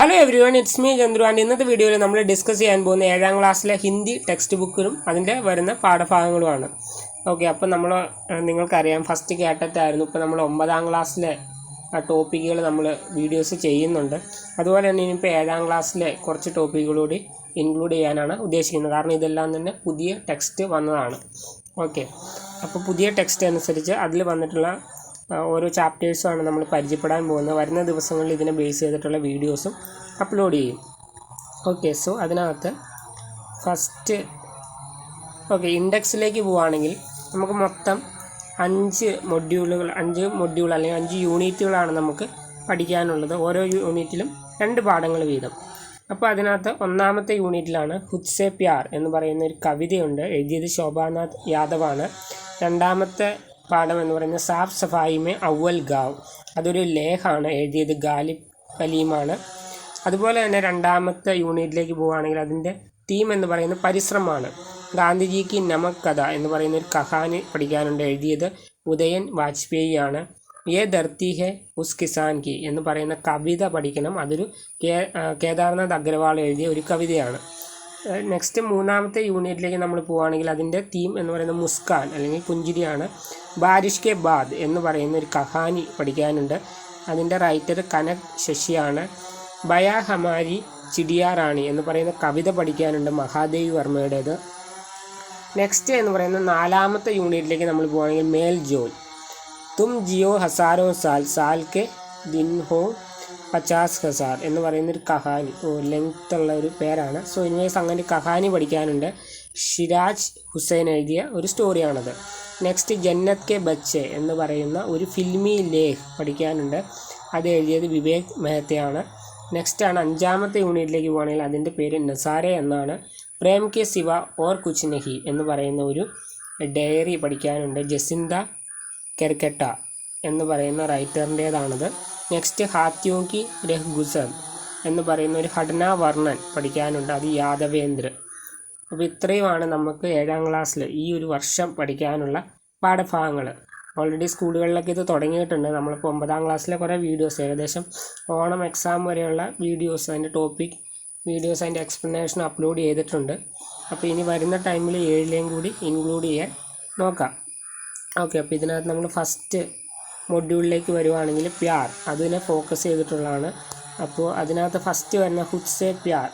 Hello everyone, it's me Chandru. And ഇന്നത്തെ വീഡിയോയിൽ നമ്മൾ ഡിസ്കസ് ചെയ്യാൻ പോകുന്ന 7ാം ക്ലാസ്സിലെ ഹിന്ദി ടെക്സ്റ്റ് ബുക്കിലും അതിൻ്റെ വരുന്ന പാഠഭാഗങ്ങളുമാണ്. ഓക്കെ, അപ്പോൾ നിങ്ങൾക്കറിയാം ഫസ്റ്റ് കേട്ടിട്ടായിരുന്നു. ഇപ്പോൾ നമ്മൾ 9ാം ക്ലാസ്സിലെ ടോപ്പിക്കുകൾ നമ്മൾ വീഡിയോസ് ചെയ്യുന്നുണ്ട്. അതുപോലെ തന്നെ ഇനിയിപ്പോൾ 7ാം ക്ലാസ്സിലെ കുറച്ച് ടോപ്പിക്കുകളൂടി ഇൻക്ലൂഡ് ചെയ്യാനാണ് ഉദ്ദേശിക്കുന്നത്. കാരണം ഇതെല്ലാം തന്നെ പുതിയ ടെക്സ്റ്റ് വന്നതാണ്. ഓക്കെ, അപ്പോൾ പുതിയ ടെക്സ്റ്റ് അനുസരിച്ച് അതിൽ വന്നിട്ടുള്ള ഓരോ ചാപ്റ്റേഴ്സുമാണ് നമ്മൾ പരിചയപ്പെടാൻ പോകുന്നത്. വരുന്ന ദിവസങ്ങളിൽ ഇതിനെ ബേസ് ചെയ്തിട്ടുള്ള വീഡിയോസും അപ്ലോഡ് ചെയ്യും. ഓക്കെ, സോ അതിനകത്ത് ഫസ്റ്റ് ഇൻഡെക്സിലേക്ക് പോവുകയാണെങ്കിൽ നമുക്ക് മൊത്തം 5 മൊഡ്യൂൾ അല്ലെങ്കിൽ 5 യൂണിറ്റുകളാണ് നമുക്ക് പഠിക്കാനുള്ളത്. ഓരോ യൂണിറ്റിലും 2 പാഠങ്ങൾ വീതം. അപ്പോൾ അതിനകത്ത് 1ാമത്തെ യൂണിറ്റിലാണ് ഖുദ് സേ പ്യാർ എന്ന് പറയുന്ന ഒരു കവിതയുണ്ട്. എഴുതിയത് ശോഭാനാഥ് യാദവാണ്. 2ാമത്തെ പാഠം എന്ന് പറയുന്നത് സാഫ് സഫായി മേ അവൽ ഗാവ്, അതൊരു ലേഖാണ്. എഴുതിയത് ഗാലിബ് കലീമാണ്. അതുപോലെ തന്നെ 2ാമത്തെ യൂണിറ്റിലേക്ക് പോവുകയാണെങ്കിൽ അതിൻ്റെ തീം എന്ന് പറയുന്നത് പരിശ്രമമാണ്. ഗാന്ധിജിക്ക് നമക് കഥ എന്ന് പറയുന്ന ഒരു കഹാനി പഠിക്കാനുണ്ട്. എഴുതിയത് ഉദയൻ വാജ്പേയിയാണ്. യേ ധർത്തി ഹെ ഉസ് കിസാൻ കി എന്ന് പറയുന്ന കവിത പഠിക്കണം. അതൊരു കേദാർനാഥ് അഗ്രവാൾ എഴുതിയ ഒരു കവിതയാണ്. നെക്സ്റ്റ് 3ാമത്തെ യൂണിറ്റിലേക്ക് നമ്മൾ പോവുകയാണെങ്കിൽ അതിൻ്റെ തീം എന്ന് പറയുന്നത് മുസ്കാൻ അല്ലെങ്കിൽ പുഞ്ചിരിയാണ്. ബാരിഷ് കെ ബാദ് എന്ന് പറയുന്ന ഒരു കഹാനി പഠിക്കാനുണ്ട്. അതിൻ്റെ റൈറ്റർ കനക് ശശിയാണ്. ബയാ ഹമാരി ചിടിയാ റാണി എന്ന് പറയുന്ന കവിത പഠിക്കാനുണ്ട്, മഹാദേവി വർമ്മയുടേത്. നെക്സ്റ്റ് എന്ന് പറയുന്ന 4ാമത്തെ യൂണിറ്റിലേക്ക് നമ്മൾ പോവുകയാണെങ്കിൽ മേൽ ജോൽ തും ജിയോ ഹസാരോ സാൽ സാൽ കെ ദിൻ ഹോ 50,000 എന്ന് പറയുന്നൊരു കഹാനി. ലെങ്ത് ഉള്ള ഒരു പേരാണ്. സോ ഇനിവേസ് അങ്ങനെ കഹാനി പഠിക്കാനുണ്ട്. ഷിരാജ് ഹുസൈൻ എഴുതിയ ഒരു സ്റ്റോറിയാണത്. നെക്സ്റ്റ് ജന്നത്ത് കെ ബച്ചെ എന്ന് പറയുന്ന ഒരു ഫിൽമി ലേഖ് പഠിക്കാനുണ്ട്. അത് എഴുതിയത് വിവേക് മെഹത്തയാണ്. നെക്സ്റ്റാണ് 5ാമത്തെ യൂണിറ്റിലേക്ക് പോകുകയാണെങ്കിൽ അതിൻ്റെ പേര് നസാരെ എന്നാണ്. പ്രേം കെ സിവ ഓർ കുച്ച് നഹി എന്ന് പറയുന്ന ഒരു ഡയറി പഠിക്കാനുണ്ട്. ജസിന്ത കെർക്കെട്ട എന്ന് പറയുന്ന റൈറ്ററിൻ്റേതാണത്. നെക്സ്റ്റ് ഹാത്യോം കി രഹ് ഗുസർ എന്ന് പറയുന്ന ഒരു ഘടന വർണ്ണൻ പഠിക്കാനുണ്ട്. അത് യാദവേന്ദ്ര. അപ്പോൾ ഇത്രയുമാണ് നമുക്ക് 7ാം ക്ലാസ്സിൽ ഈ ഒരു വർഷം പഠിക്കാനുള്ള പാഠഭാഗങ്ങൾ. ഓൾറെഡി സ്കൂളുകളിലൊക്കെ ഇത് തുടങ്ങിയിട്ടുണ്ട്. നമ്മളിപ്പോൾ 9ാം ക്ലാസ്സിലെ കുറേ വീഡിയോസ്, ഏകദേശം ഓണം എക്സാം വരെയുള്ള വീഡിയോസ്, അതിൻ്റെ ടോപ്പിക് വീഡിയോസ്, അതിൻ്റെ എക്സ്പ്ലനേഷൻ അപ്ലോഡ് ചെയ്തിട്ടുണ്ട്. അപ്പോൾ ഇനി വരുന്ന ടൈമിൽ 7ലെയും കൂടി ഇൻക്ലൂഡ് ചെയ്യാൻ നോക്കാം. ഓക്കെ, അപ്പോൾ ഇതിനകത്ത് നമ്മൾ ഫസ്റ്റ് മൊഡ്യൂളിലേക്ക് വരുവാണെങ്കിൽ പ്യാർ, അതിനെ ഫോക്കസ് ചെയ്തിട്ടുള്ളതാണ്. അപ്പോൾ അതിനകത്ത് ഫസ്റ്റ് വരുന്ന ഖുദ് സേ പ്യാർ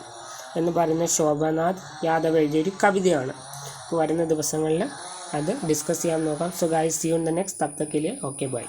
എന്ന് പറയുന്ന ശോഭനാഥ് യാദവ് എഴുതിയ ഒരു കവിതയാണ്. അപ്പോൾ വരുന്ന ദിവസങ്ങളിൽ അത് ഡിസ്കസ് ചെയ്യാൻ നോക്കാം. So guys, see you in the next. തബ് തക് കെ ലിയെ ഓക്കെ ബൈ.